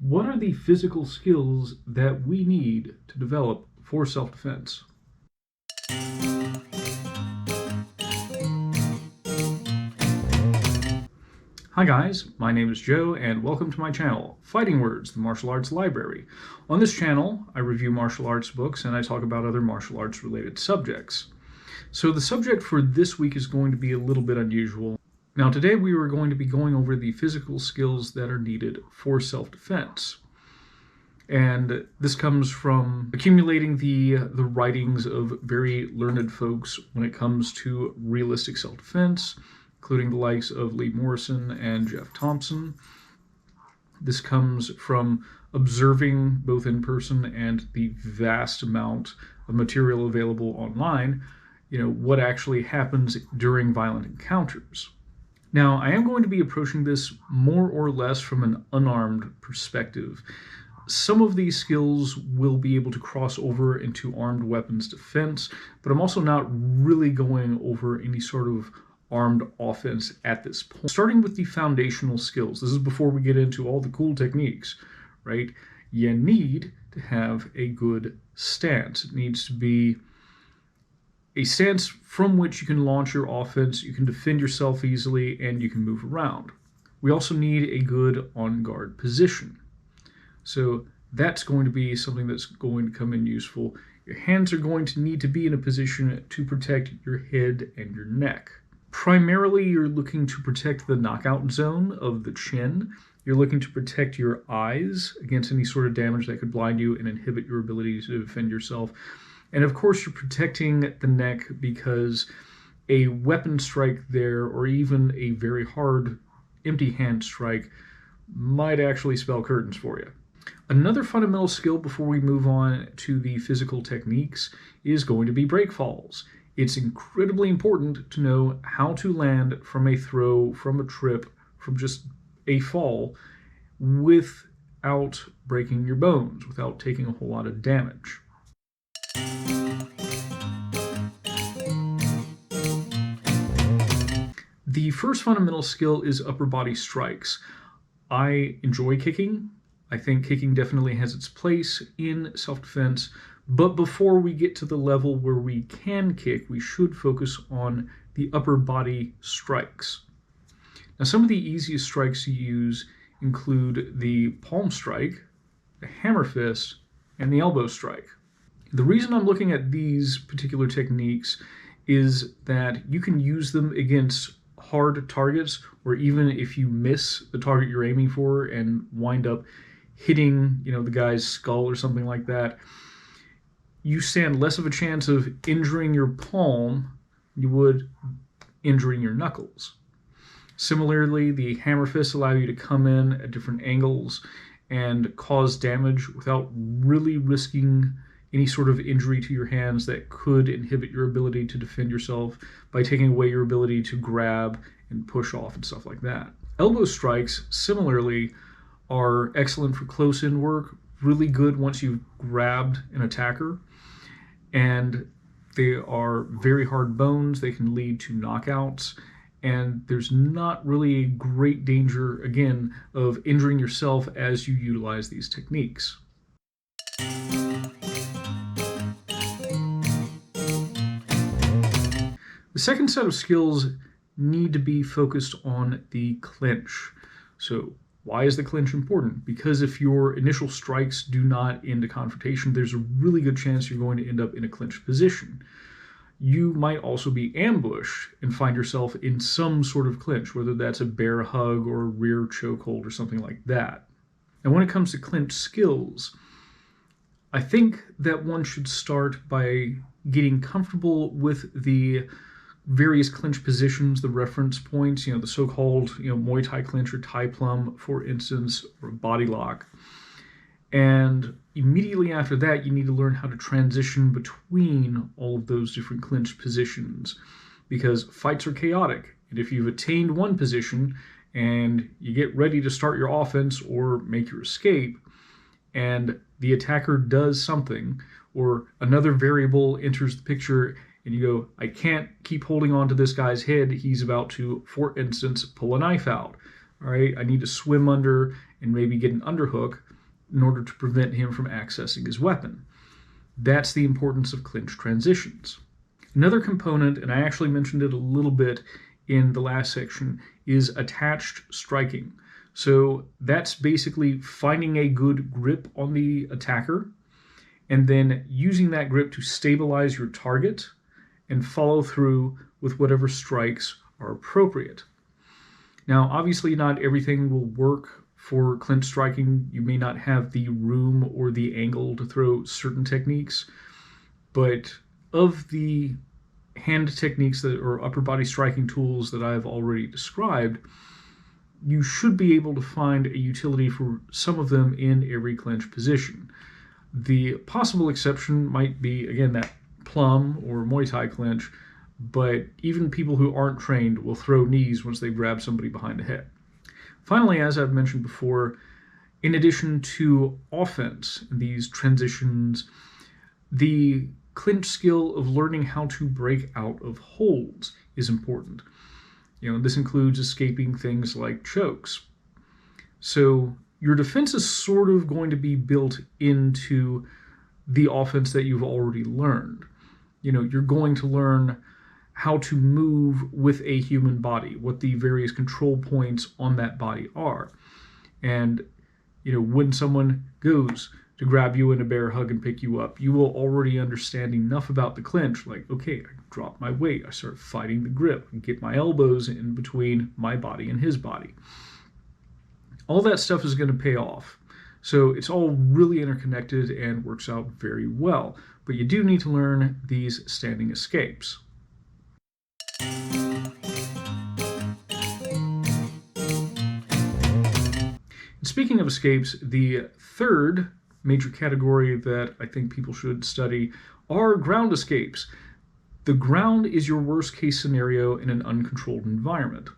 What are the physical skills that we need to develop for self-defense? Hi guys, my name is Joe and welcome to my channel, Fighting Words, the Martial Arts Library. On this channel, I review martial arts books and I talk about other martial arts related subjects. So the subject for this week is going to be a little bit unusual. Now today we are going to be going over the physical skills that are needed for self-defense. And this comes from accumulating the writings of very learned folks when it comes to realistic self-defense, including the likes of Lee Morrison and Jeff Thompson. This comes from observing both in person and the vast amount of material available online, what actually happens during violent encounters. Now, I am going to be approaching this more or less from an unarmed perspective. Some of these skills will be able to cross over into armed weapons defense, but I'm also not really going over any sort of armed offense at this point. Starting with the foundational skills, this is before we get into all the cool techniques, right? You need to have a good stance. It needs to be a stance from which you can launch your offense, you can defend yourself easily, and you can move around. We also need a good on-guard position. So that's going to be something that's going to come in useful. Your hands are going to need to be in a position to protect your head and your neck. Primarily, you're looking to protect the knockout zone of the chin. You're looking to protect your eyes against any sort of damage that could blind you and inhibit your ability to defend yourself. And of course, you're protecting the neck because a weapon strike there, or even a very hard empty hand strike, might actually spell curtains for you. Another fundamental skill before we move on to the physical techniques is going to be break falls. It's incredibly important to know how to land from a throw, from a trip, from just a fall without breaking your bones, without taking a whole lot of damage. The first fundamental skill is upper body strikes. I enjoy kicking. I think kicking definitely has its place in self-defense, but before we get to the level where we can kick, we should focus on the upper body strikes. Now, some of the easiest strikes to use include the palm strike, the hammer fist, and the elbow strike. The reason I'm looking at these particular techniques is that you can use them against hard targets, or even if you miss the target you're aiming for and wind up hitting, the guy's skull or something like that, you stand less of a chance of injuring your palm than you would injuring your knuckles. Similarly, the hammer fists allow you to come in at different angles and cause damage without really risking any sort of injury to your hands that could inhibit your ability to defend yourself by taking away your ability to grab and push off and stuff like that. Elbow strikes, similarly, are excellent for close-in work, really good once you've grabbed an attacker, and they are very hard bones. They can lead to knockouts, and there's not really a great danger, again, of injuring yourself as you utilize these techniques. The second set of skills need to be focused on the clinch. So why is the clinch important? Because if your initial strikes do not end a confrontation, there's a really good chance you're going to end up in a clinch position. You might also be ambushed and find yourself in some sort of clinch, whether that's a bear hug or a rear chokehold or something like that. And when it comes to clinch skills, I think that one should start by getting comfortable with the various clinch positions, the reference points, the so-called Muay Thai clinch or Thai plum, for instance, or a body lock. And immediately after that, you need to learn how to transition between all of those different clinch positions, because fights are chaotic. And if you've attained one position and you get ready to start your offense or make your escape, and the attacker does something, or another variable enters the picture and you go, I can't keep holding on to this guy's head, he's about to, for instance, pull a knife out. All right, I need to swim under and maybe get an underhook in order to prevent him from accessing his weapon. That's the importance of clinch transitions. Another component, and I actually mentioned it a little bit in the last section, is attached striking. So that's basically finding a good grip on the attacker and then using that grip to stabilize your target and follow through with whatever strikes are appropriate. Now, obviously, not everything will work for clinch striking. You may not have the room or the angle to throw certain techniques, but of the hand techniques that or upper body striking tools that I've already described, you should be able to find a utility for some of them in every clinch position. The possible exception might be, again, that plum or Muay Thai clinch, but even people who aren't trained will throw knees once they grab somebody behind the head. Finally, as I've mentioned before, in addition to offense, these transitions, the clinch skill of learning how to break out of holds is important. This includes escaping things like chokes. So your defense is sort of going to be built into the offense that you've already learned. You're going to learn how to move with a human body, what the various control points on that body are. And, when someone goes to grab you in a bear hug and pick you up, you will already understand enough about the clinch, like, okay, I drop my weight, I start fighting the grip, and get my elbows in between my body and his body. All that stuff is going to pay off. So it's all really interconnected and works out very well. But you do need to learn these standing escapes. Speaking of escapes, the third major category that I think people should study are ground escapes. The ground is your worst case scenario in an uncontrolled environment.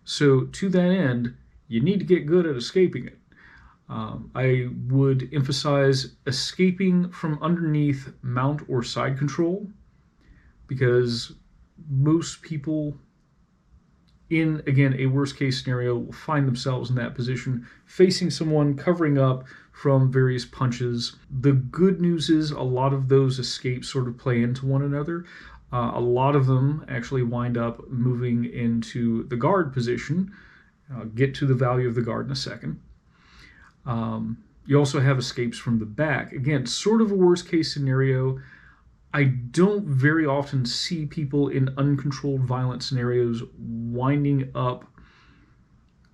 So to that end, you need to get good at escaping it. I would emphasize escaping from underneath mount or side control, because most people in, again, a worst case scenario will find themselves in that position, facing someone covering up from various punches. The good news is a lot of those escapes sort of play into one another. A lot of them actually wind up moving into the guard position. I'll get to the value of the guard in a second. You also have escapes from the back. Again, sort of a worst case scenario. I don't very often see people in uncontrolled violent scenarios winding up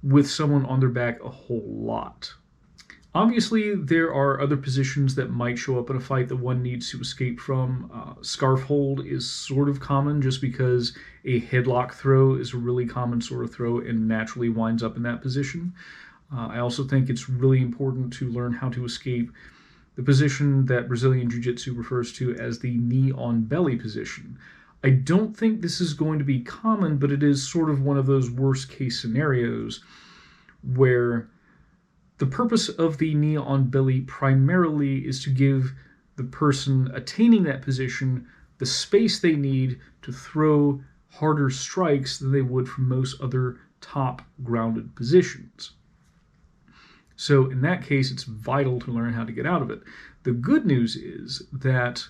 with someone on their back a whole lot. Obviously, there are other positions that might show up in a fight that one needs to escape from. Scarf hold is sort of common just because a headlock throw is a really common sort of throw and naturally winds up in that position. I also think it's really important to learn how to escape the position that Brazilian Jiu-Jitsu refers to as the knee on belly position. I don't think this is going to be common, but it is sort of one of those worst case scenarios where the purpose of the knee on belly primarily is to give the person attaining that position the space they need to throw harder strikes than they would from most other top grounded positions. So in that case, it's vital to learn how to get out of it. The good news is that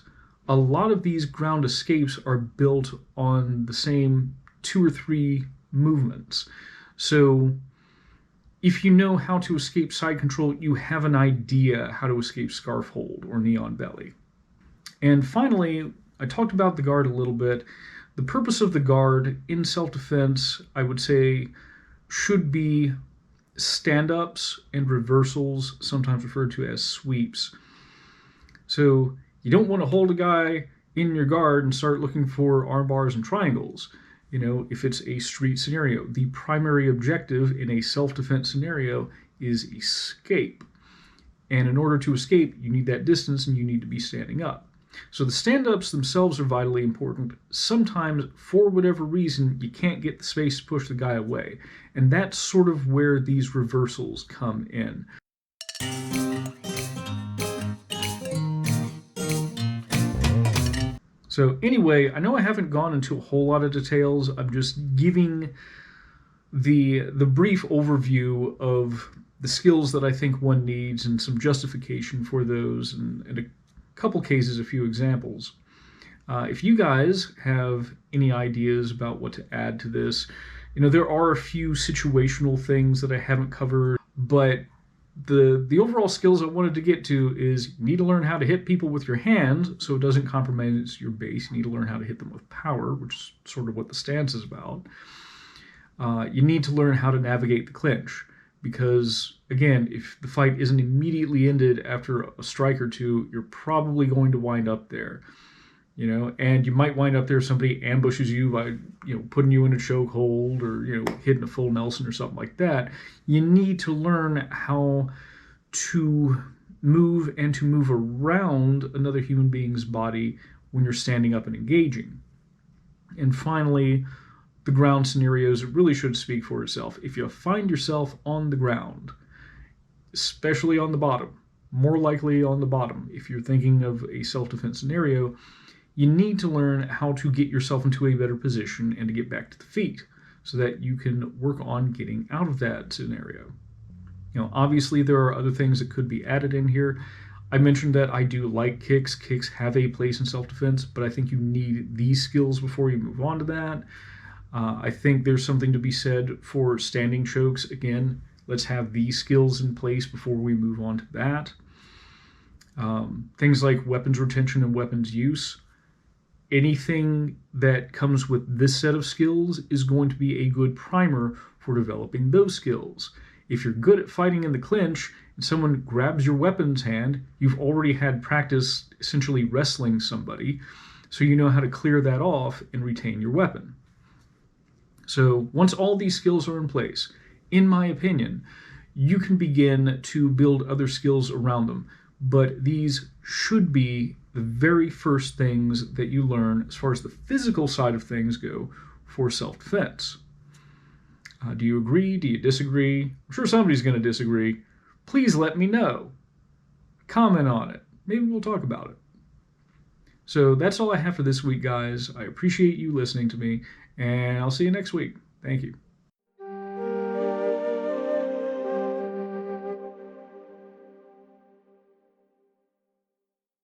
a lot of these ground escapes are built on the same 2 or 3 movements. So if you know how to escape side control, you have an idea how to escape scarf hold or knee on belly. And finally, I talked about the guard a little bit. The purpose of the guard in self-defense, I would say, should be stand-ups and reversals, sometimes referred to as sweeps. So you don't want to hold a guy in your guard and start looking for arm bars and triangles. If it's a street scenario, the primary objective in a self-defense scenario is escape. And in order to escape, you need that distance and you need to be standing up. So the stand-ups themselves are vitally important. Sometimes, for whatever reason, you can't get the space to push the guy away. And that's sort of where these reversals come in. So anyway, I know I haven't gone into a whole lot of details. I'm just giving the brief overview of the skills that I think one needs and some justification for those, and a couple cases, a few examples. If you guys have any ideas about what to add to this, there are a few situational things that I haven't covered, but the overall skills I wanted to get to is you need to learn how to hit people with your hands so it doesn't compromise your base. You need to learn how to hit them with power, which is sort of what the stance is about. You need to learn how to navigate the clinch, because again, if the fight isn't immediately ended after a strike or two, you're probably going to wind up there. And you might wind up there if somebody ambushes you by, putting you in a chokehold or, hitting a full Nelson or something like that. You need to learn how to move and to move around another human being's body when you're standing up and engaging. And finally, the ground scenarios really should speak for itself. If you find yourself on the ground, especially on the bottom, more likely on the bottom, if you're thinking of a self-defense scenario, you need to learn how to get yourself into a better position and to get back to the feet so that you can work on getting out of that scenario. Obviously there are other things that could be added in here. I mentioned that I do like kicks. Kicks have a place in self-defense, but I think you need these skills before you move on to that. I think there's something to be said for standing chokes. Again, let's have these skills in place before we move on to that. Things like weapons retention and weapons use. Anything that comes with this set of skills is going to be a good primer for developing those skills. If you're good at fighting in the clinch and someone grabs your weapons hand, you've already had practice essentially wrestling somebody, so you know how to clear that off and retain your weapon. So once all these skills are in place, in my opinion, you can begin to build other skills around them. But these should be the very first things that you learn as far as the physical side of things go for self-defense. Do you agree? Do you disagree? I'm sure somebody's going to disagree. Please let me know. Comment on it. Maybe we'll talk about it. So that's all I have for this week, guys. I appreciate you listening to me, and I'll see you next week. Thank you.